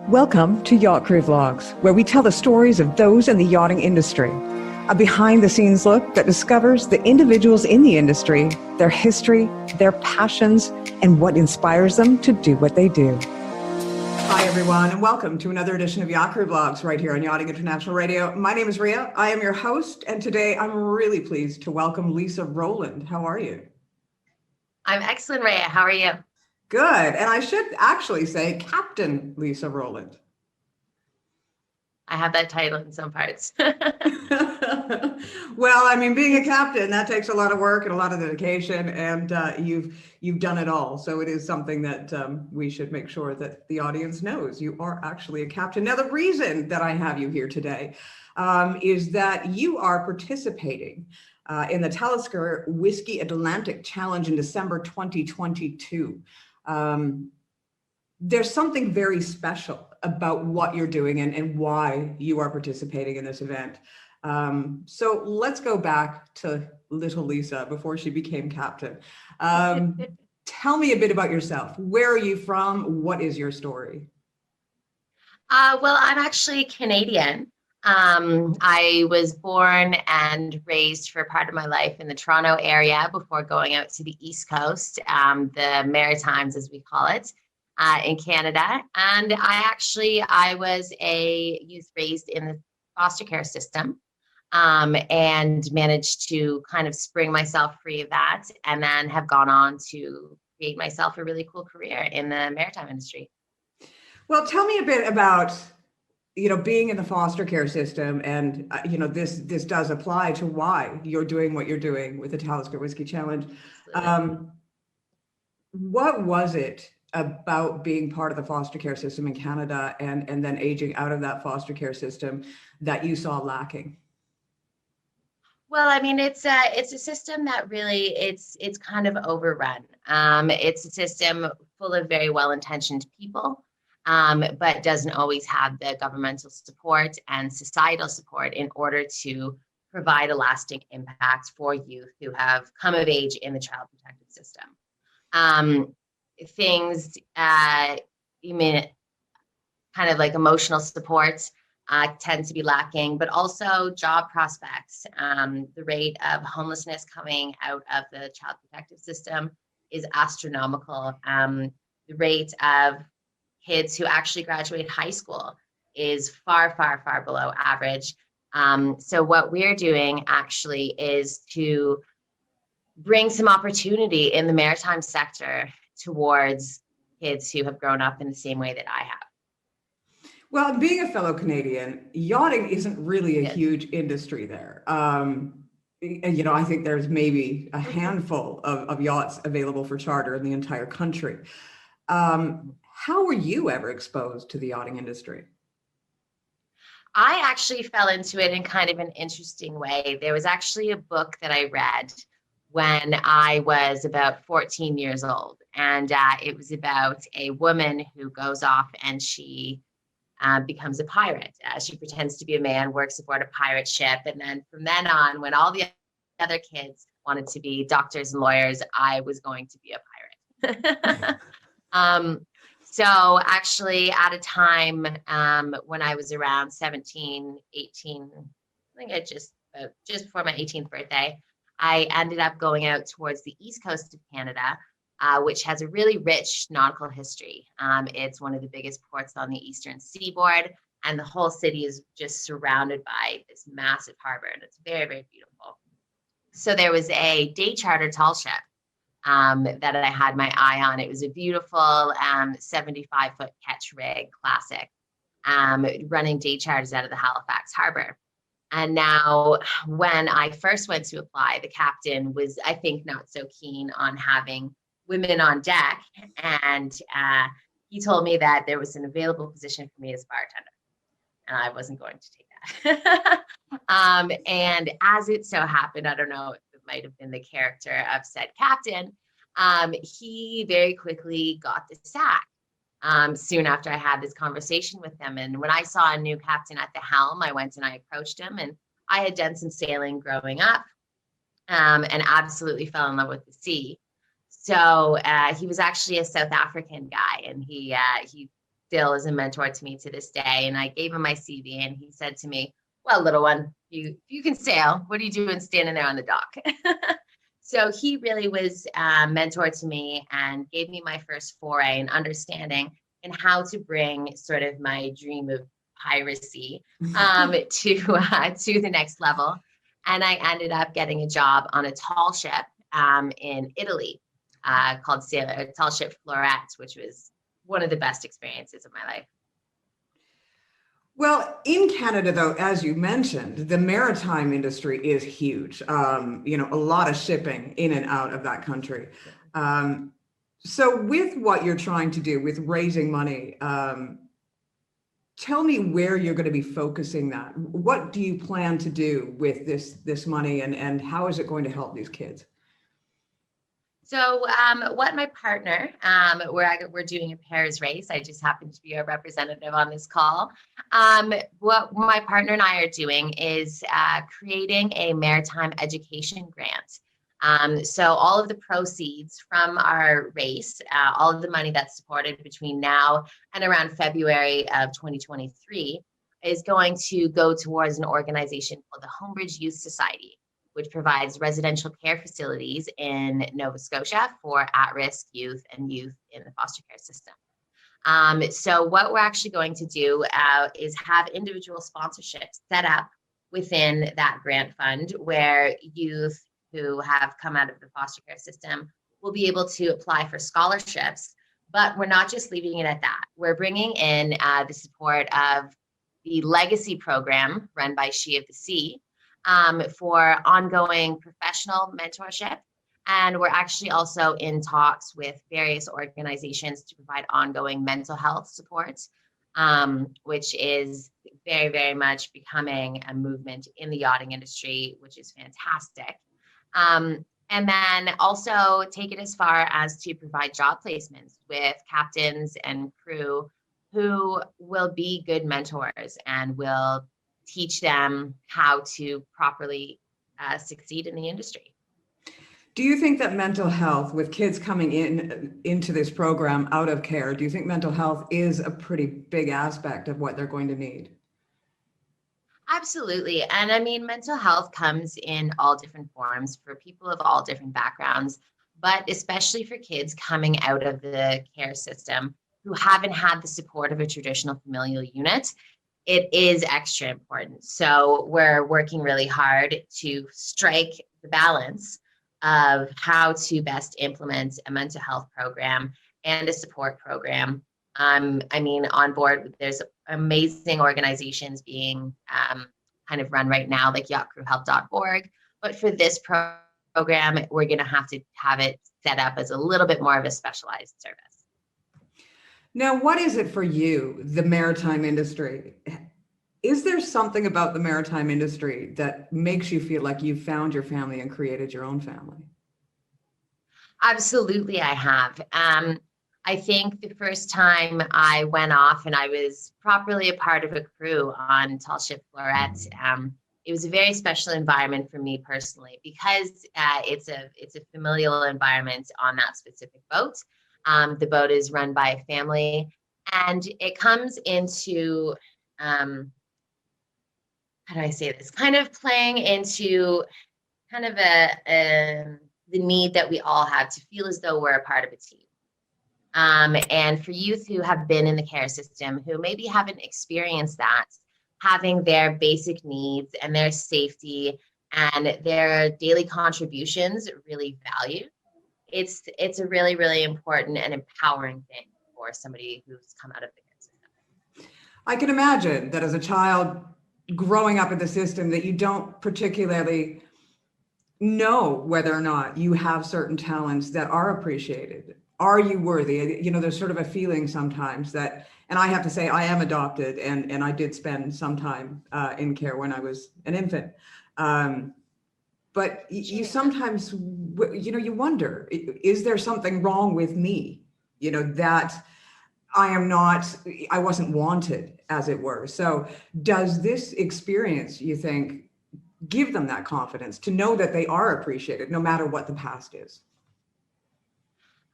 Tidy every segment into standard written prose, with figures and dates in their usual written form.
Welcome to Yacht Crew Vlogs, where we tell the stories of those in the yachting industry. A behind-the-scenes look that discovers the individuals in the industry, their history, their passions, and what inspires them to do what they do. Hi, everyone, and welcome to another edition of Yacht Crew Vlogs right here on Yachting International Radio. My name is Ria. I am your host, and today I'm really pleased to welcome Lisa Roland. How are you? I'm excellent, Ria. How are you? Good. And I should actually say Captain Lisa Roland. I have that title in some parts. Well, I mean, being a captain, that takes a lot of work and a lot of dedication, and you've done it all. So it is something that we should make sure that the audience knows you are actually a captain. Now, the reason that I have you here today is that you are participating in the Talisker Whiskey Atlantic Challenge in December 2022. There's something very special about what you're doing and why you are participating in this event. So let's go back to little Lisa before she became captain. Tell me a bit about yourself. Where are you from? What is your story? Well, I'm actually Canadian. I was born and raised for part of my life in the Toronto area before going out to the East Coast, the Maritimes, as we call it, in Canada. And I was a youth raised in the foster care system, and managed to kind of spring myself free of that, and then have gone on to create myself a really cool career in the maritime industry. Well, tell me a bit about being in the foster care system, and this does apply to why you're doing what you're doing with the Talisker Whiskey Challenge. What was it about being part of the foster care system in Canada and then aging out of that foster care system that you saw lacking? Well, I mean, it's a system that really it's kind of overrun. It's a system full of very well-intentioned people, but doesn't always have the governmental support and societal support in order to provide a lasting impact for youth who have come of age in the child protective system. Things, you mean, kind of like emotional support tend to be lacking, but also job prospects. The rate of homelessness coming out of the child protective system is astronomical. The rate of kids who actually graduate high school is far, far, far below average. So what we're doing actually is to bring some opportunity in the maritime sector towards kids who have grown up in the same way that I have. Well, being a fellow Canadian, yachting isn't really a huge industry there. I think there's maybe a handful of yachts available for charter in the entire country. How were you ever exposed to the yachting industry? I actually fell into it in kind of an interesting way. There was actually a book that I read when I was about 14 years old, and it was about a woman who goes off and she becomes a pirate. She pretends to be a man, works aboard a pirate ship, and then from then on, when all the other kids wanted to be doctors and lawyers, I was going to be a pirate. So actually at a time when I was around 17, 18, I think just before my 18th birthday, I ended up going out towards the east coast of Canada, which has a really rich nautical history. It's one of the biggest ports on the eastern seaboard, and the whole city is just surrounded by this massive harbor, and it's very, very beautiful. So there was a day charter tall ship that I had my eye on. It was a beautiful 75-foot catch rig classic, running day charters out of the Halifax harbor. And now when I first went to apply, the captain was, I think, not so keen on having women on deck. And he told me that there was an available position for me as bartender, and I wasn't going to take that. And as it so happened, I don't know if it might have been the character of said captain, he very quickly got the sack. Soon after I had this conversation with him. And when I saw a new captain at the helm, I went and I approached him, and I had done some sailing growing up, and absolutely fell in love with the sea. So he was actually a South African guy, and he still is a mentor to me to this day. And I gave him my CV and he said to me, well, little one, you can sail. What are you doing standing there on the dock? So he really was a mentor to me and gave me my first foray in understanding and how to bring sort of my dream of piracy to the next level. And I ended up getting a job on a tall ship in Italy called Tall Ship Florette, which was one of the best experiences of my life. Well, in Canada, though, as you mentioned, the maritime industry is huge. A lot of shipping in and out of that country. So with what you're trying to do with raising money, tell me where you're going to be focusing that. What do you plan to do with this money, and how is it going to help these kids? So what my partner, we're doing a pairs race. I just happen to be a representative on this call. What my partner and I are doing is creating a maritime education grant. So all of the proceeds from our race, all of the money that's supported between now and around February of 2023 is going to go towards an organization called the Homebridge Youth Society, which provides residential care facilities in Nova Scotia for at-risk youth and youth in the foster care system. So what we're actually going to do is have individual sponsorships set up within that grant fund where youth who have come out of the foster care system will be able to apply for scholarships. But we're not just leaving it at that. We're bringing in the support of the Legacy program run by She of the Sea, for ongoing professional mentorship. And we're actually also in talks with various organizations to provide ongoing mental health support, which is very, very much becoming a movement in the yachting industry, which is fantastic. And then also take it as far as to provide job placements with captains and crew who will be good mentors and will teach them how to properly succeed in the industry. Do you think that mental health, with kids coming into this program out of care, do you think mental health is a pretty big aspect of what they're going to need? Absolutely. And I mean, mental health comes in all different forms for people of all different backgrounds, but especially for kids coming out of the care system who haven't had the support of a traditional familial unit. It is extra important. So we're working really hard to strike the balance of how to best implement a mental health program and a support program. I mean, on board, there's amazing organizations being kind of run right now, like yachtcrewhelp.org. But for this program, we're going to have it set up as a little bit more of a specialized service. Now, what is it for you, the maritime industry? Is there something about the maritime industry that makes you feel like you've found your family and created your own family? Absolutely, I have. I think the first time I went off and I was properly a part of a crew on Tall Ship Florette, it was a very special environment for me personally because it's a familial environment on that specific boat. The boat is run by a family, and it comes into how do I say this? Kind of playing into kind of the need that we all have to feel as though we're a part of a team. And for youth who have been in the care system, who maybe haven't experienced that, having their basic needs and their safety and their daily contributions really valued, it's a really, really important and empowering thing for somebody who's come out of the care system. I can imagine that as a child growing up in the system that you don't particularly know whether or not you have certain talents that are appreciated. Are you worthy? You know, there's sort of a feeling sometimes that, and I have to say I am adopted and I did spend some time in care when I was an infant. But you sometimes, you wonder, is there something wrong with me? That I wasn't wanted, as it were. So does this experience, you think, give them that confidence to know that they are appreciated no matter what the past is?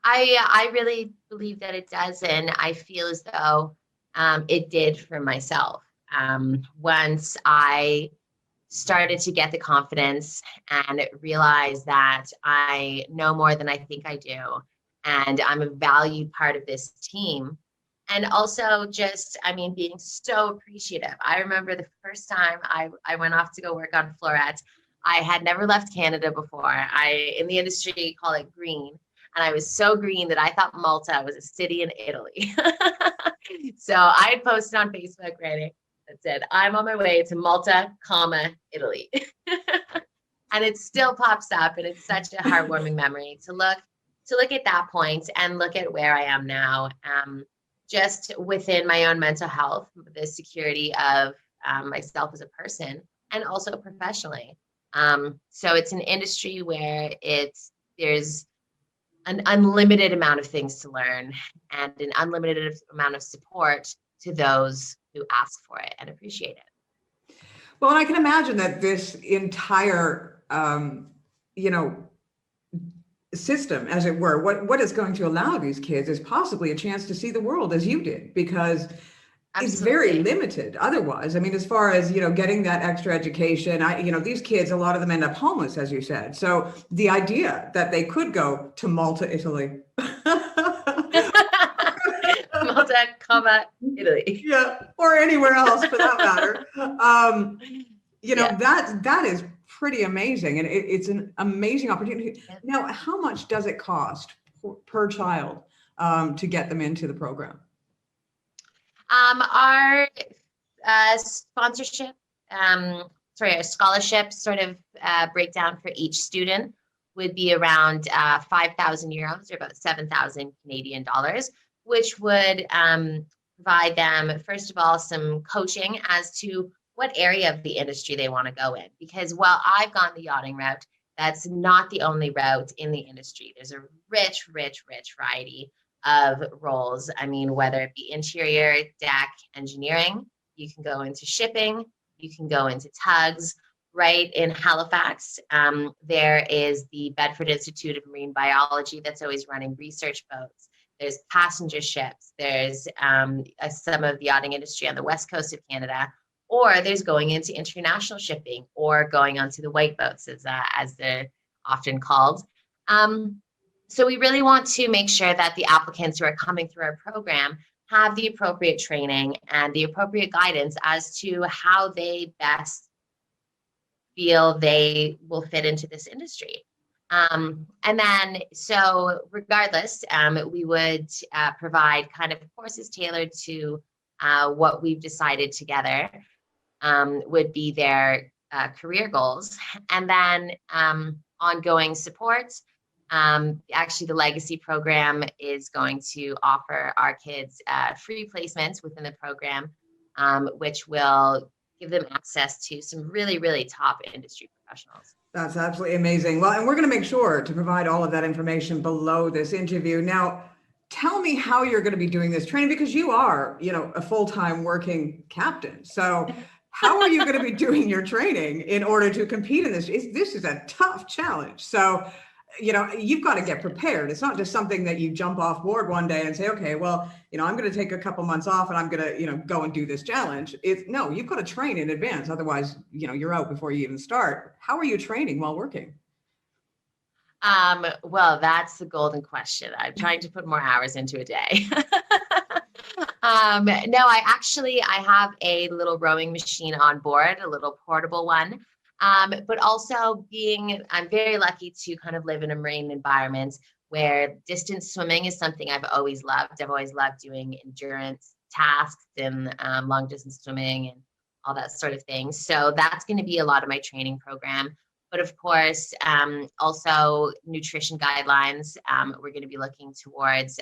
I really believe that it does. And I feel as though it did for myself. Once I started to get the confidence and realize that I know more than I think I do, and I'm a valued part of this team. And also just, I mean, being so appreciative. I remember the first time I went off to go work on florets. I had never left Canada before. In the industry, call it green. And I was so green that I thought Malta was a city in Italy. So I had posted on Facebook, right, that said, I'm on my way to Malta, Italy. And it still pops up, and it's such a heartwarming memory to look at that point and look at where I am now. Just within my own mental health, the security of myself as a person, and also professionally. So it's an industry where there's an unlimited amount of things to learn and an unlimited amount of support to those who ask for it and appreciate it. Well, and I can imagine that this entire, system, as it were, what is going to allow these kids is possibly a chance to see the world as you did, because it's very limited otherwise. I mean, as far as, getting that extra education, these kids, a lot of them end up homeless, as you said. So the idea that they could go to Malta, Italy. Malta, Italy. Yeah, or anywhere else for that matter. That is pretty amazing. And it's an amazing opportunity. Yeah. Now, how much does it cost per child to get them into the program? Our sponsorship, our scholarship sort of breakdown for each student would be around 5,000 euros, or about 7,000 Canadian dollars, which would provide them, first of all, some coaching as to what area of the industry they want to go in. Because while I've gone the yachting route, that's not the only route in the industry. There's a rich variety of roles. I mean, whether it be interior, deck, engineering, you can go into shipping, you can go into tugs. Right in Halifax, there is the Bedford Institute of Marine Biology that's always running research boats. There's passenger ships. There's some of the yachting industry on the west coast of Canada, or there's going into international shipping, or going onto the white boats, as they're often called. So we really want to make sure that the applicants who are coming through our program have the appropriate training and the appropriate guidance as to how they best feel they will fit into this industry. And then, so regardless, we would provide kind of courses tailored to what we've decided together would be their career goals. And then ongoing support. Actually, the Legacy program is going to offer our kids free placements within the program, which will give them access to some really top industry professionals. That's absolutely amazing. Well, and we're going to make sure to provide all of that information below this interview. Now, tell me how you're going to be doing this training, because you are, a full-time working captain. So how are you going to be doing your training in order to compete in this? This is a tough challenge. So, you've got to get prepared. It's not just something that you jump off board one day and say, okay, well, I'm going to take a couple months off and I'm going to, go and do this challenge. No, you've got to train in advance. Otherwise, you're out before you even start. How are you training while working? Well, that's the golden question. I'm trying to put more hours into a day. No, I have a little rowing machine on board, a little portable one. But also I'm very lucky to kind of live in a marine environment where distance swimming is something I've always loved. I've always loved doing endurance tasks and long distance swimming and all that sort of thing. So that's going to be a lot of my training program. But of course, also nutrition guidelines. We're going to be looking towards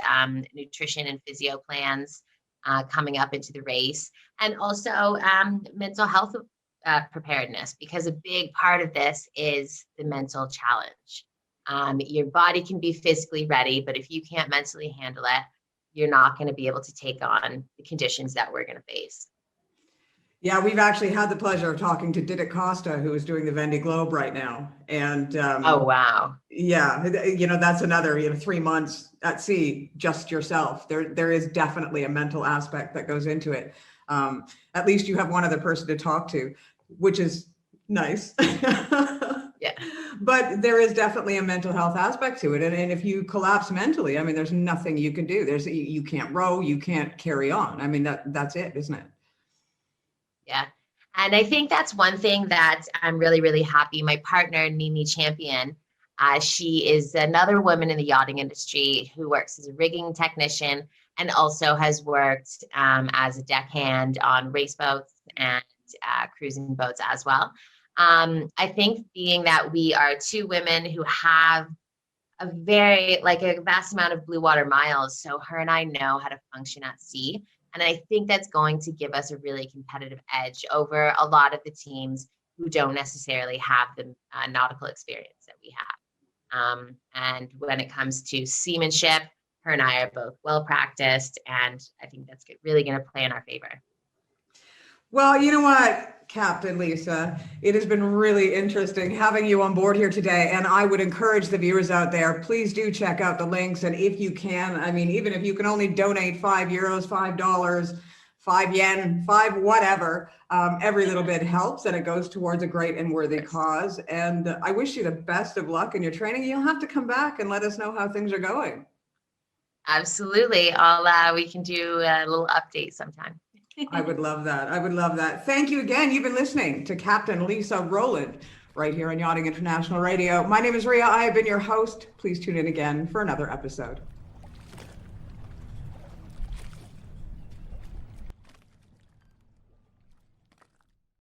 nutrition and physio plans coming up into the race, and also mental health preparedness, because a big part of this is the mental challenge. Your body can be physically ready, but if you can't mentally handle it, you're not going to be able to take on the conditions that we're going to face. Yeah, we've actually had the pleasure of talking to Didit Costa, who is doing the Vendée Globe right now. And Oh, wow. yeah, that's another, 3 months at sea, just yourself. There is definitely a mental aspect that goes into it. At least you have one other person to talk to, which is nice. Yeah. But there is definitely a mental health aspect to it. And if you collapse mentally, I mean, there's nothing you can do. You can't row, you can't carry on. I mean, that's it, isn't it? Yeah. And I think that's one thing that I'm really, really happy. My partner, Nini Champion, she is another woman in the yachting industry who works as a rigging technician and also has worked as a deckhand on race boats and cruising boats as well. I think being that we are two women who have a vast amount of blue water miles. So her and I know how to function at sea. And I think that's going to give us a really competitive edge over a lot of the teams who don't necessarily have the nautical experience that we have. And when it comes to seamanship, her and I are both well practiced, and I think that's really going to play in our favor. Well, you know what, Captain Lisa, it has been really interesting having you on board here today. And I would encourage the viewers out there, please do check out the links. And if you can, I mean, even if you can only donate €5, $5, 5 yen, five, whatever, every little bit helps and it goes towards a great and worthy cause. And I wish you the best of luck in your training. You'll have to come back and let us know how things are going. Absolutely. We can do a little update sometime. I would love that. I would love that. Thank you again. You've been listening to Captain Lisa Roland right here on Yachting International Radio. My name is Ria. I have been your host. Please tune in again for another episode.